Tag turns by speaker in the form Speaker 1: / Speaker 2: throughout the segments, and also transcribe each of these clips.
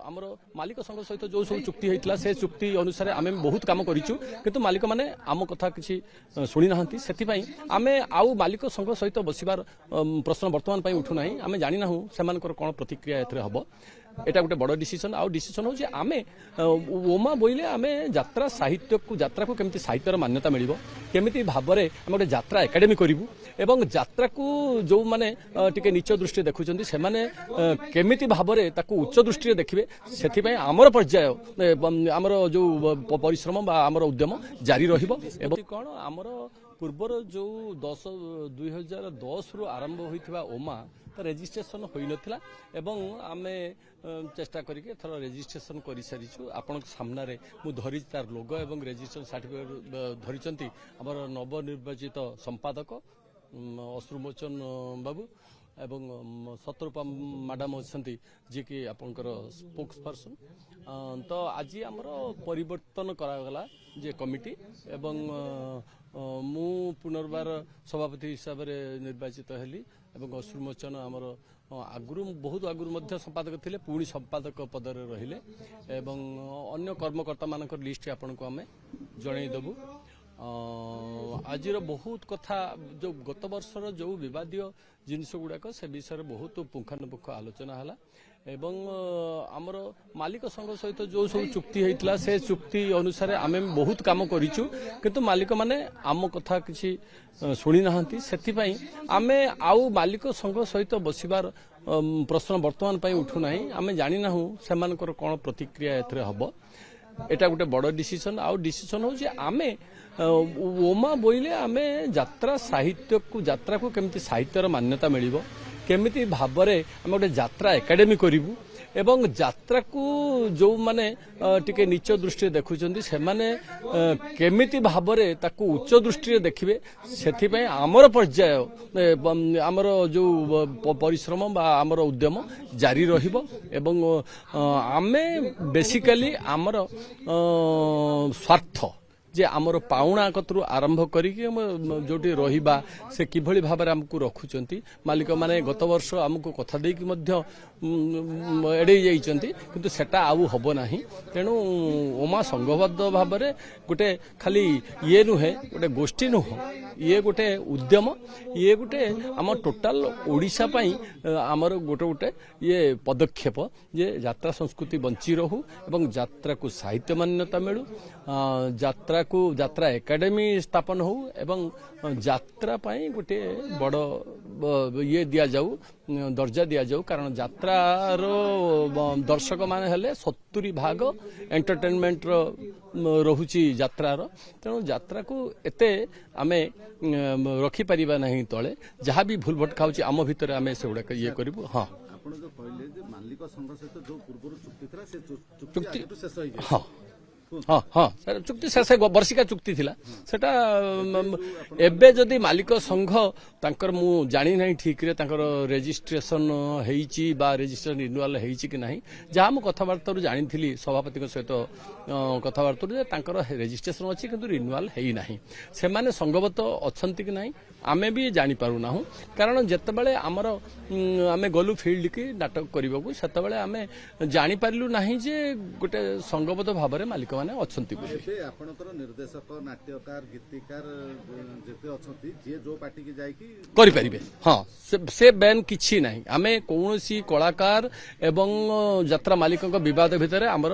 Speaker 1: आमर मालिक संघ सहित जो सब चुक्ति होता से चुक्ति अनुसार आम बहुत काम करूँ किंतु मालिक मैंने आम कथा किसी शुणी ना से आम आउ मालिक संघ सहित बसबार प्रश्न बर्तमान उठूना आम जानी ना से कौन प्रतिक्रिया हम एटा गोटे बड़ डिसीजन आउ डिसीजन हूँ आम ओमा बोले आम यात्रा साहित्य को यात्रा को केमती साहित्यर मान्यता मिल केमी भाव में आम गोटे यात्रा एकाडेमी करूँ एवं यात्रा को जो मैंने टिके नीच दृष्टि देखुं से केमिति भाव में उच्च दृष्टि देखिए से आमर पर्याय आमर जो परिश्रम बा आमर उद्यम जारी रही कौन आमर पूर्वर जो 2010 रु आरंभ होता ओमा तो रेजिस्ट्रेशन हो नाला एवं आम चेष्टा करके थर रेजिस्ट्रेशन कर सारीचु आपण सामने मु धरी तार लोगो एवं रेजिस्ट्रेशन सर्टिफिकेट धरी आमर नवनिर्वाचित संपादक अश्रुमोचन बाबू एवं सतरूपा मैडम अच्छा जी कि आपंकर स्पोक्स पर्सन तो आज आमर परिवर्तन करागला जे कमिटी एवं मु पुनर्बार सभापति हिसाब से निर्वाचित हेली एवं अश्रुमोचन आमर आगुरी बहुत आगुरी संपादक थे पुणी संपादक पदर रहिले एवं अन्य कर्मकर्ता मान लिस्ट आपन को आम जनईदेबू आज बहुत कथा जो गत वर्षर जो विवादीय जिनस गुड़ाक से विषय बहुत पुंखानुपुंख आलोचना है एवं आमर मालिक संघ सहित जो सब चुक्ति होता से चुक्ति अनुसार आम बहुत काम करूँ किंतु मालिक मैंने आम कथा किसी शुणी ना से आम आउ मालिक संघ सहित बसबार प्रश्न बर्तमान उठूना आम जानी ना से कौन प्रतिक्रिया हम एटा गोटे बड़ डिसीजन आउ डिसीजन हूँ आम ओमा बोले आम यात्रा साहित्य को यात्रा को केमती साहित्यर मान्यता मिल केमी भाव में आम गोटे यात्रा एकाडेमी करूँ एवं यात्रा को जो मैंने टिके नीच दृष्टि देखुं से केमिति भाव में उच्च दृष्टि देखिए से आमर पर्याय आमर जो परिश्रम बा आमर उद्यम जारी रहिबो एवं आम बेसिकली आमर स्वार्थ जे आमर पाउणा कतरू आरंभ करिके जोटी रहिबा से किभली भाव में आमको रखुचंती मालिक माने गत वर्ष आमको कथा देकी मध्य एडे जाइचंती किंतु सेटा आउ हबो नाही तेणु ओमा संघबद्ध भाव में गोटे खाली ये नुहे गोटे गोष्ठी नुह ये गोटे उद्यम ये गोटे आम टोटाल ओडिशा पई आमर गोटे गोटे ये पदक्षेप जे यात्रा संस्कृति बंची रहू एवं यात्रा को साहित्य मान्यता मिलू यात्रा को यात्रा एकाडेमी स्थापन हो एवं यात्रा पाई गोटे बड़ ये दिया जाऊ दर्जा दिया जाऊ कारण यात्रार दर्शक मान हेले 70% एंटरटेनमेंट रहुची यात्रार तेणु यात्रा को एते आमे रखी परिबा नहीं तले जहाँ भी भूल भटका होची आम भितर आमे से गुडा ये करिबु हां
Speaker 2: आपण जो कहले जे मालिक संघ सहित जो पूर्व चुक्ति थला से चुक्ति आगु शेष होई
Speaker 1: हां हाँ हाँ सर चुक्ति शेष वर्षिका चुक्ति थिला सेटा एबे जदि मालिक संघ तांकर मु जानी नहीं ठीक रे तांकर रेजिस्ट्रेशन हेइची बा रेजिस्ट्रेशन रिन्यूअल हेइची कि नहीं जहाँ मु कथबार्ता जानी थी सभापति सहित कथबार्ता जे तांकर रेजिस्ट्रेशन अच्छी किंतु रिन्यूअल हेई नहीं से माने संघबद्ध अछंती कि नहीं आमे भी जानी पारू ना कारण जेतेबेले आमर आमे गलु फील्ड की नाटक करबाकू सेतेबेले आमे जानी पारिलु नहीं जे गोटे संघबद्ध भाव में मालिक माने अछंती
Speaker 2: बोली आपनकर निर्देशक नाट्यकार गीतिकार जेते अछंती जे जो पार्टी की जाय की
Speaker 1: करि परिबे हां से बैन किछि नहीं आमे कोनोसी कलाकार एवं यात्रा मालिकक विवाद भितर हमर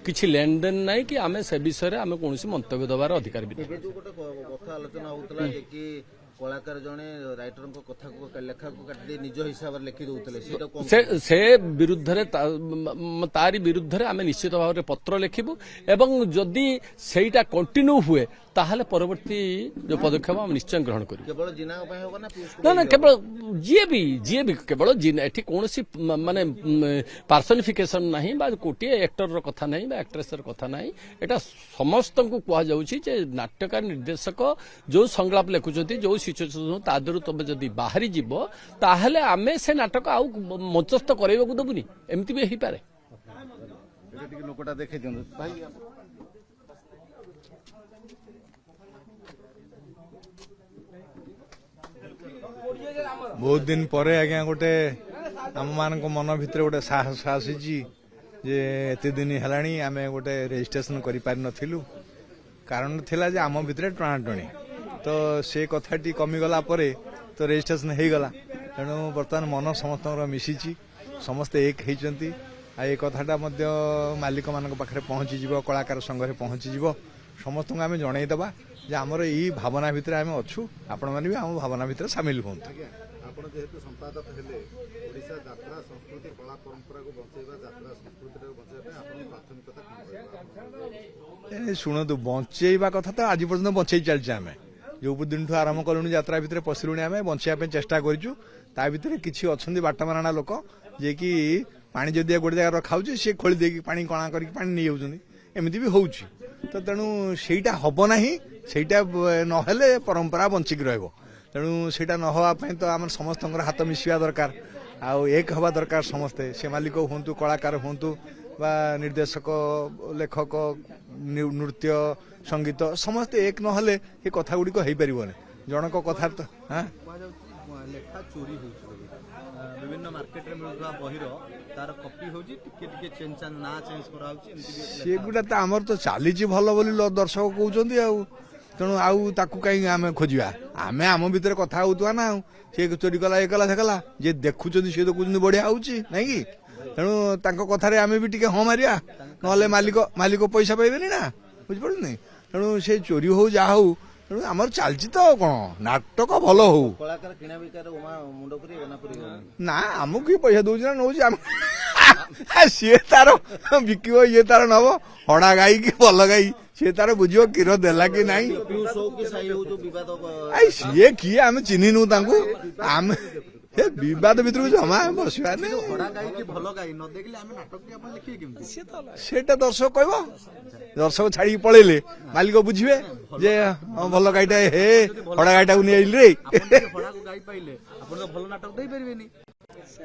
Speaker 1: किछि लेन देन नहीं कि आमे से विषय आमे कोनोसी मंतव्य दबार अधिकार भी
Speaker 3: जो गोटे कथा आलोचना होतला जे कि कलाकार जने राइटर को कथा को लेखा को काटी निज हिसाब से लिखि दउतले
Speaker 1: से विरुद्ध रे तारी विरुद्ध रे आमे निश्चित भाव रे पत्र लिखिबु एवं जदि सेटा कंटिन्यू हुए ताहले परवर्ती जो पदक्षेप हम निश्चय ग्रहण करू
Speaker 3: केवल जिना पय होबा
Speaker 1: ना ना केवल जे भी केवल जिना एठी कोनोसी माने पार्सनिफिकेशन नहीं बा कोटिए एक्टर रो कथा नहीं बा एक्ट्रेस रो कथा नहीं एटा समस्त को कुआ जाउची जे नाट्यकार निर्देशक जो संलाप लिखुचंती जो सिचुएशन तादरु तबे जदि बाहरी जीवो ताहले आमे से नाटक आउ मंचस्थ करैबा को दबुनी एमती भी हेई पारे
Speaker 2: एटा लोकटा देखै दियौ भाई
Speaker 4: बहुत दिन पर आज्ञा गोटे आम मान मन भितर गोटे साहस आसी जे एते दिन हेलाणी आमे गोटे रेजिस्ट्रेशन करि पारि नथिलु कारण थिला जे आम भितरे टणाटणी तो से कथाटी कमिगला परे तो रेजिस्ट्रेशन हो गला तेणु बर्तमान मन समस्त मिशिची समस्ते एक होती आ ये कथाटा मालिक मान पाखे पहुँची कलाकार संघ में पहुँची समस्त आम जनईदबा जे आमर यही भावना भितर आम अच्छू आपण मैंने भी आम भावना भितर सामिल हूँ
Speaker 2: ଆପଣ ଯେହେତୁ ସମ୍ପାଦକ ହେଲେ ଓଡ଼ିଶା ଯାତ୍ରା ସଂସ୍କୃତି କଳା ପରମ୍ପରାକୁ ବଞ୍ଚେଇବା ଯାତ୍ରା ସଂସ୍କୃତିଟାକୁ ବଞ୍ଚେଇବା ପାଇଁ ଆପଣଙ୍କ ପ୍ରାଥମିକତା କଣ ରହିବ?
Speaker 4: शुणु बंचेवा कथा तो आज पर्यटन बंचई चलचे आम जो दिन आरंभ कलुणी यात्रा भितर पशिलुणी आम बंचाई चेष्टा करूँ ता भीतर किसी अच्छा बाटमारणा लोक जे कि पानी जदि गोटे जगह रखाऊ सी खोली देकी पानी कणा करके पानी नहीं जाऊँ एमती भी हूँ तो तेणु सेटा हम ना सेटा नहेले परंपरा बंचिक रहा तेणु सेटा न होवाई तो आम समस्त हाथ मिसवा दरकार आउ एक हवा दरकार समस्ते से मालिक हूँ कलाकार हूँ बा निर्देशक लेखक नृत्य संगीत समस्ते एक नहले ये कथा गुड़िक हो पारे जनक कथा तो हाँ
Speaker 5: लेखा चोरी विभिन्न मार्केट रे मिलुवा बहिर तार कॉपी होजी टिके चेंज ना चेंज करा होची एमती भी
Speaker 4: सेगुड़ा तो आमर तो चली भल बोली दर्शक कहते तेणु आउ ताकू कहीं आम खोजा आम आम भितर कथा होता ना सी चोरी कला ये कला से कला जे देखुं सी तो कहते बढ़िया होची नहीं कि तेणु तांको कथारे आम भी टिके हाँ मारिया नहले मालिक मालिक पैसा पाइबेनी ना बुझिपारुनी तेणु से चोरी हो जा हो तेणु आमर चलची तो कौन नाटक भल हो
Speaker 3: कलाकार किणा बिकार मुंड पुरी ना पुरी
Speaker 4: ना आमको किए पैसा दौर ना नौ सी तार बिक ये तार नब हड़ा गाई कि भल गाई सी तार बुझ क्षीर देला कि ना सी किए आम चिन्हनु आम विवाद भितर जमा बसवा सेटा दर्शक कह दर्शक छाड़ी पड़ेले मालिक बुझे जे भल गाईटा हे हड़ा गाईटा को नहीं रे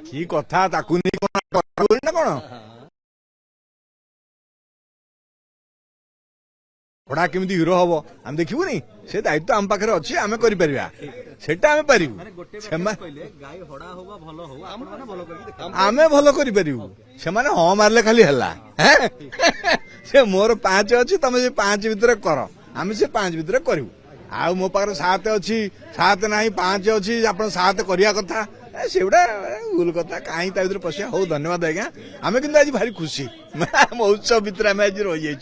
Speaker 4: कि कथा ताकू नहीं ना कौन हड़ा केमी हिरो हम आम देखुनी से दायित्व आम पाखे अच्छे आम करटा आम पारू आम भल करूँ से हाँ मारे खाली है से मोर 5 अच्छी तुम से 5 भितर कर आम से 5 भितर करूँ आ मो पाखे 7 अच्छी 7 ना 5 अच्छी आप 7 करवा कथा से गुड़ा भूल कथा कहीं पशिया हो धन्यवाद आज्ञा आम कि आज भारी खुशी महोत्सव भितर आम आज रही